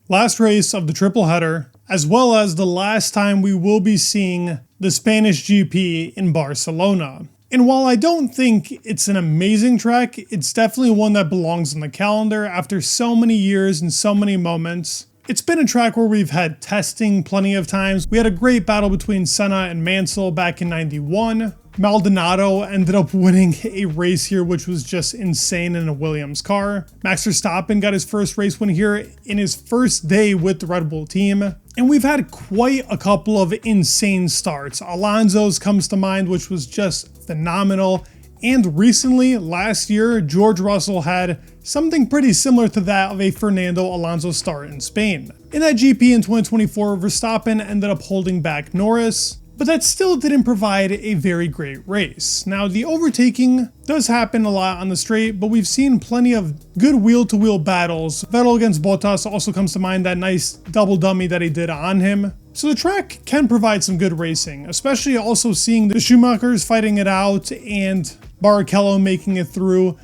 last race of the triple header, as well as the last time we will be seeing the Spanish GP in Barcelona. And while I don't think it's an amazing track, it's definitely one that belongs on the calendar after so many years and so many moments. It's been a track where we've had testing plenty of times. We had a great battle between Senna and Mansell back in '91. Maldonado ended up winning a race here, which was just insane in a Williams car. Max Verstappen got his first race win here in his first day with the Red Bull team. And we've had quite a couple of insane starts. Alonso's comes to mind, which was just phenomenal. And recently, last year, George Russell had something pretty similar to that of a Fernando Alonso start in Spain. In that GP in 2024, Verstappen ended up holding back Norris, but that still didn't provide a very great race. Now, the overtaking does happen a lot on the straight, but we've seen plenty of good wheel-to-wheel battles. Vettel against Bottas also comes to mind, that nice double dummy that he did on him. So the track can provide some good racing, especially also seeing the Schumachers fighting it out and Barrichello making it through.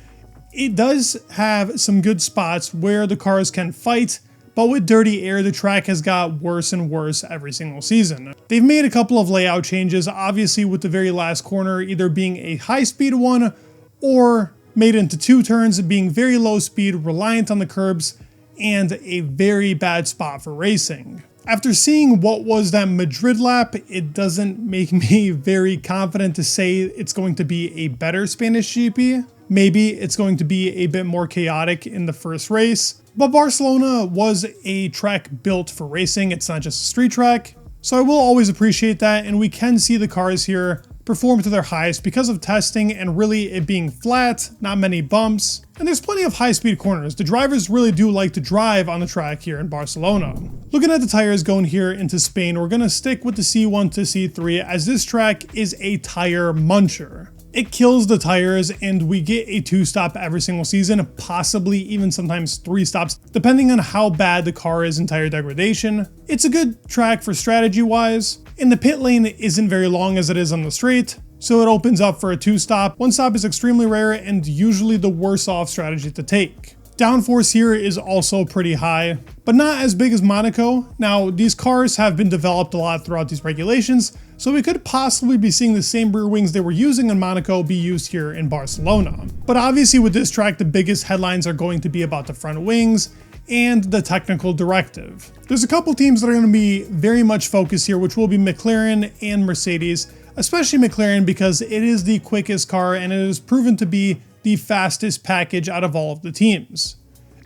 It does have some good spots where the cars can fight, but with dirty air, the track has got worse and worse every single season. They've made a couple of layout changes, obviously with the very last corner either being a high-speed one or made into two turns, being very low speed, reliant on the curbs, and a very bad spot for racing. After seeing what was that Madrid lap, it doesn't make me very confident to say it's going to be a better Spanish GP. Maybe it's going to be a bit more chaotic in the first race, but Barcelona was a track built for racing. It's not just a street track, so I will always appreciate that, and we can see the cars here perform to their highest because of testing and really it being flat, not many bumps, and there's plenty of high-speed corners. The drivers really do like to drive on the track here in Barcelona. Looking at the tires going here into Spain, we're going to stick with the C1 to C3 as this track is a tire muncher. It kills the tires and we get a 2-stop every single season, possibly even sometimes 3 stops, depending on how bad the car is in tire degradation. It's a good track for strategy-wise, and the pit lane isn't very long as it is on the straight, so it opens up for a 2-stop. 1 stop is extremely rare and usually the worse off strategy to take. Downforce here is also pretty high, but not as big as Monaco. Now, these cars have been developed a lot throughout these regulations, so we could possibly be seeing the same rear wings they were using in Monaco be used here in Barcelona. But obviously with this track, the biggest headlines are going to be about the front wings and the technical directive. There's a couple teams that are going to be very much focused here, which will be McLaren and Mercedes, especially McLaren because it is the quickest car and it is proven to be the fastest package out of all of the teams.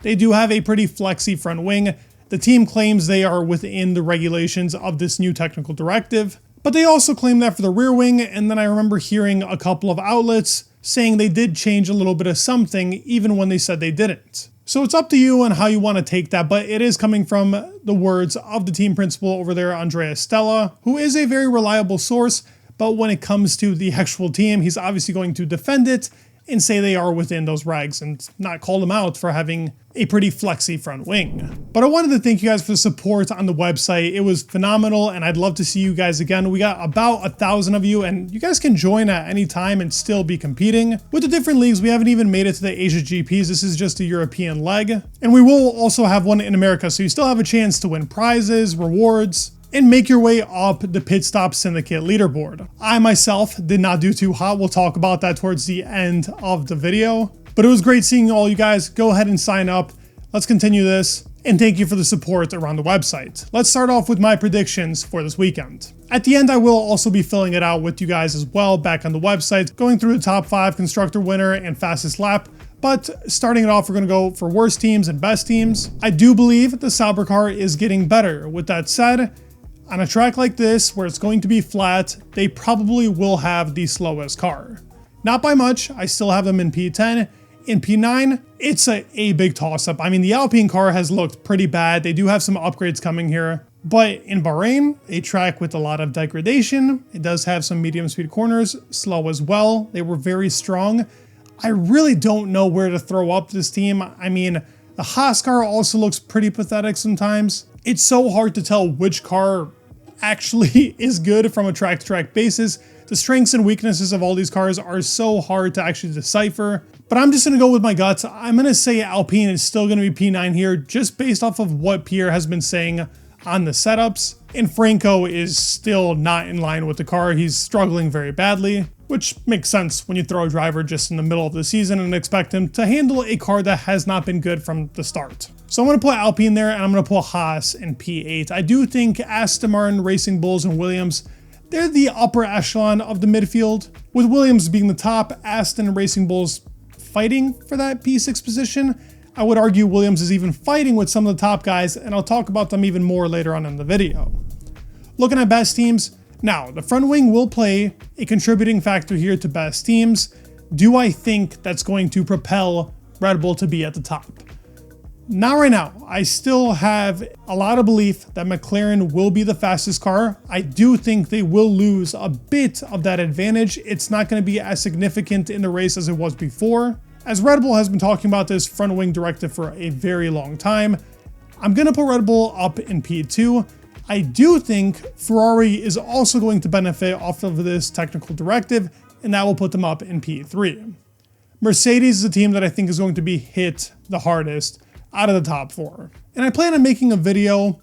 They do have a pretty flexy front wing. The team claims they are within the regulations of this new technical directive, but they also claim that for the rear wing, and then I remember hearing a couple of outlets saying they did change a little bit of something even when they said they didn't. So it's up to you on how you want to take that, but it is coming from the words of the team principal over there, Andrea Stella, who is a very reliable source, but when it comes to the actual team, he's obviously going to defend it and say they are within those regs and not call them out for having a pretty flexy front wing. But I wanted to thank you guys for the support on the website. It was phenomenal and I'd love to see you guys again. We got about 1,000 of you and you guys can join at any time and still be competing. With the different leagues, we haven't even made it to the Asia GPs. This is just a European leg. And we will also have one in America, so you still have a chance to win prizes, rewards, and make your way up the Pit Stop Syndicate leaderboard. I myself did not do too hot. We'll talk about that towards the end of the video. But it was great seeing all you guys. Go ahead and sign up. Let's continue this. And thank you for the support around the website. Let's start off with my predictions for this weekend. At the end, I will also be filling it out with you guys as well back on the website, going through the top 5 constructor winner and fastest lap. But starting it off, we're going to go for worst teams and best teams. I do believe the Sauber car is getting better. With that said, on a track like this, where it's going to be flat, they probably will have the slowest car. Not by much, I still have them in P10. In P9, it's a big toss-up. I mean, the Alpine car has looked pretty bad. They do have some upgrades coming here. But in Bahrain, a track with a lot of degradation, it does have some medium speed corners, slow as well. They were very strong. I really don't know where to throw up this team. I mean, the Haas car also looks pretty pathetic sometimes. It's so hard to tell which car actually is good from a track-to-track basis. The strengths and weaknesses of all these cars are so hard to actually decipher, But I'm just going to go with my guts. I'm going to say Alpine is still going to be P9 here, just based off of what Pierre has been saying on the setups. And Franco is still not in line with the car. He's struggling very badly, which makes sense when you throw a driver just in the middle of the season and expect him to handle a car that has not been good from the start. So I'm going to put Alpine there, and I'm going to put Haas in P8. I do think Aston Martin, Racing Bulls, and Williams, they're the upper echelon of the midfield, with Williams being the top, Aston and Racing Bulls fighting for that P6 position. I would argue Williams is even fighting with some of the top guys, and I'll talk about them even more later on in the video. Looking at best teams, now the front wing will play a contributing factor here to best teams. Do I think that's going to propel Red Bull to be at the top? Not right now. I still have a lot of belief that McLaren will be the fastest car. I do think they will lose a bit of that advantage. It's not going to be as significant in the race as it was before. As Red Bull has been talking about this front wing directive for a very long time, I'm going to put Red Bull up in P2. I do think Ferrari is also going to benefit off of this technical directive, and that will put them up in P3. Mercedes is a team that I think is going to be hit the hardest out of the top 4. And I plan on making a video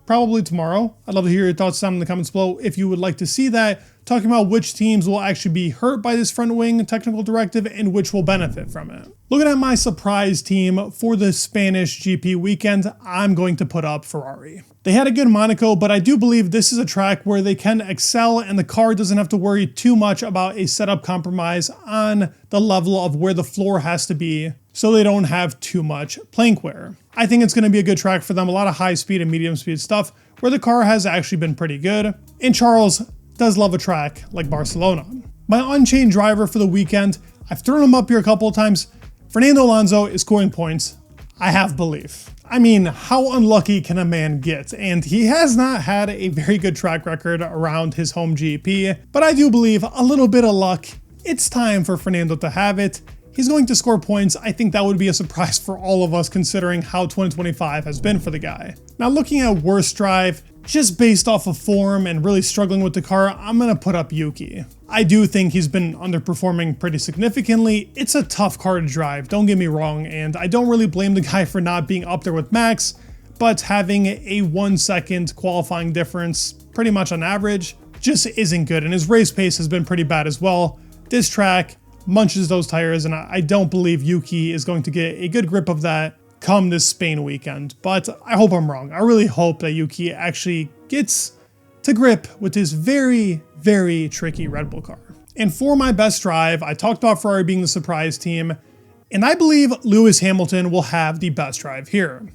probably tomorrow. I'd love to hear your thoughts down in the comments below if you would like to see that, talking about which teams will actually be hurt by this front wing technical directive and which will benefit from it. Looking at my surprise team for the Spanish GP weekend, I'm going to put up Ferrari. They had a good Monaco, but I do believe this is a track where they can excel and the car doesn't have to worry too much about a setup compromise on the level of where the floor has to be, so they don't have too much plank wear. I think it's going to be a good track for them, a lot of high speed and medium speed stuff where the car has actually been pretty good. And Charles does love a track like Barcelona. My Unchained driver for the weekend, I've thrown him up here a couple of times. Fernando Alonso is scoring points. I have belief. I mean, how unlucky can a man get? And he has not had a very good track record around his home GP, but I do believe a little bit of luck. It's time for Fernando to have it. He's going to score points. I think that would be a surprise for all of us considering how 2025 has been for the guy. Now looking at worst drive, just based off of form and really struggling with the car, I'm going to put up Yuki. I do think he's been underperforming pretty significantly. It's a tough car to drive, don't get me wrong, and I don't really blame the guy for not being up there with Max, but having a 1 second qualifying difference pretty much on average just isn't good, and his race pace has been pretty bad as well. This track munches those tires, and I don't believe Yuki is going to get a good grip of that come this Spain weekend, but I hope I'm wrong. I really hope that Yuki actually gets to grip with this very, very tricky Red Bull car. And for my best drive, I talked about Ferrari being the surprise team, and I believe Lewis Hamilton will have the best drive here.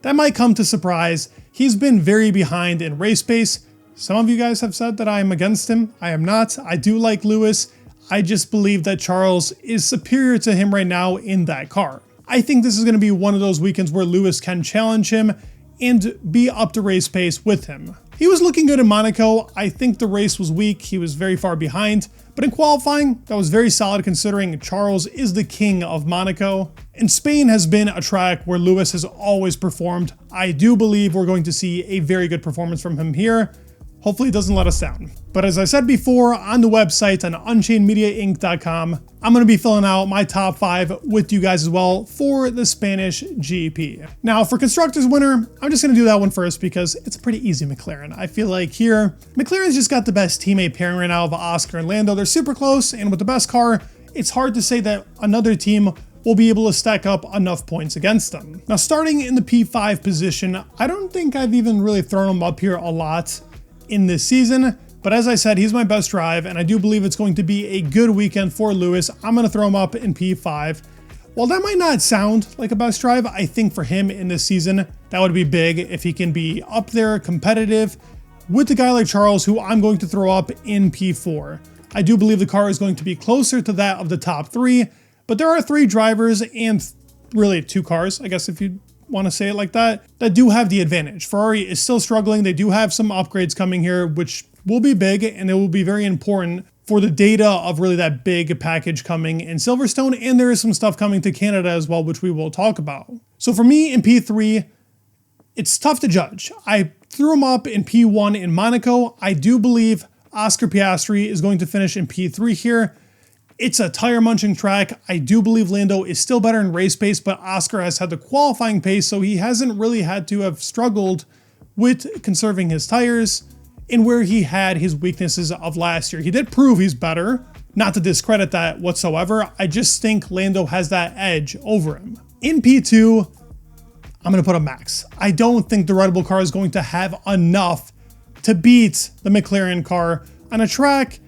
That might come to surprise. He's been very behind in race pace. Some of you guys have said that I am against him. I am not. I do like Lewis. I just believe that Charles is superior to him right now in that car. I think this is going to be one of those weekends where Lewis can challenge him and be up to race pace with him. He was looking good in Monaco. I think the race was weak. He was very far behind. But in qualifying, that was very solid considering Charles is the king of Monaco. And Spain has been a track where Lewis has always performed. I do believe we're going to see a very good performance from him here. Hopefully it doesn't let us down. But as I said before, on the website on unchainedmediainc.com, I'm going to be filling out my top 5 with you guys as well for the Spanish GP. Now for Constructors winner, I'm just going to do that one first because it's a pretty easy McLaren. I feel like here, McLaren's just got the best teammate pairing right now of Oscar and Lando. They're super close, and with the best car, it's hard to say that another team will be able to stack up enough points against them. Now starting in the P5 position, I don't think I've even really thrown him up here a lot in this season, but as I said, he's my best drive, and I do believe it's going to be a good weekend for Lewis. I'm going to throw him up in P5. While that might not sound like a best drive, I think for him in this season, that would be big if he can be up there competitive with a guy like Charles, who I'm going to throw up in P4. I do believe the car is going to be closer to that of the top 3, but there are 3 drivers and really 2 cars, I guess if you want to say it like that do have the advantage. Ferrari is still struggling. They do have some upgrades coming here, which will be big, and it will be very important for the data of really that big package coming in Silverstone, and there is some stuff coming to Canada as well, which we will talk about. So for me in P3, it's tough to judge. I threw him up in P1 in Monaco. I do believe Oscar Piastri is going to finish in P3 here. It's a tire munching track. I do believe Lando is still better in race pace, but Oscar has had the qualifying pace, so he hasn't really had to have struggled with conserving his tires and where he had his weaknesses of last year. He did prove he's better, not to discredit that whatsoever. I just think Lando has that edge over him. In P2, I'm going to put a Max. I don't think the Red Bull car is going to have enough to beat the McLaren car on a track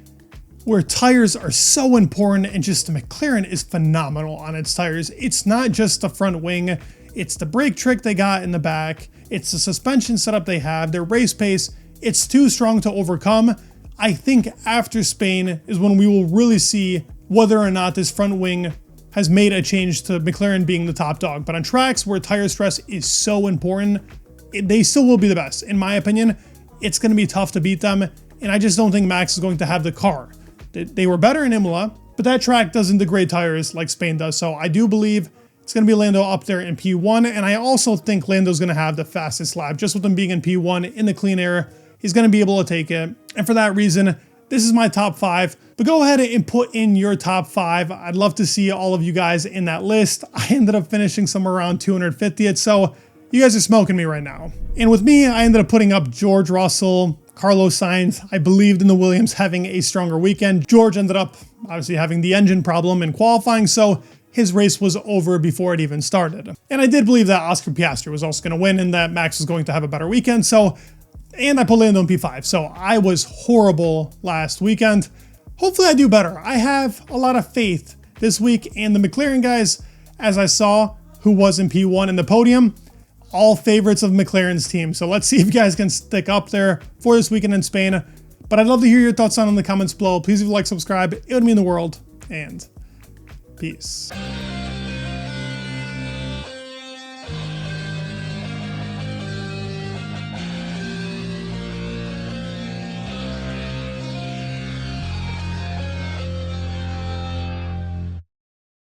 where tires are so important, and just the McLaren is phenomenal on its tires. It's not just the front wing, it's the brake trick they got in the back, it's the suspension setup they have, their race pace. It's too strong to overcome. I think after Spain is when we will really see whether or not this front wing has made a change to McLaren being the top dog. But on tracks where tire stress is so important, they still will be the best. In my opinion, it's going to be tough to beat them, and I just don't think Max is going to have the car. They were better in Imola, but that track doesn't degrade tires like Spain does. So I do believe it's going to be Lando up there in P1, and I also think Lando's going to have the fastest lap. Just with him being in P1 in the clean air, he's going to be able to take it. And for that reason, this is my top 5. But go ahead and put in your top 5. I'd love to see all of you guys in that list. I ended up finishing somewhere around 250th, so you guys are smoking me right now. And with me, I ended up putting up George Russell, Carlos Sainz. I believed in the Williams having a stronger weekend. George ended up obviously having the engine problem in qualifying, so his race was over before it even started. And I did believe that Oscar Piastri was also going to win and that Max was going to have a better weekend. And I put Lando in P5. So I was horrible last weekend. Hopefully I do better. I have a lot of faith this week, and the McLaren guys, as I saw, who was in P1 in the podium, all favorites of McLaren's team. So let's see if you guys can stick up there for this weekend in Spain. But I'd love to hear your thoughts on in the comments below. Please leave a like, subscribe. It would mean the world, and peace.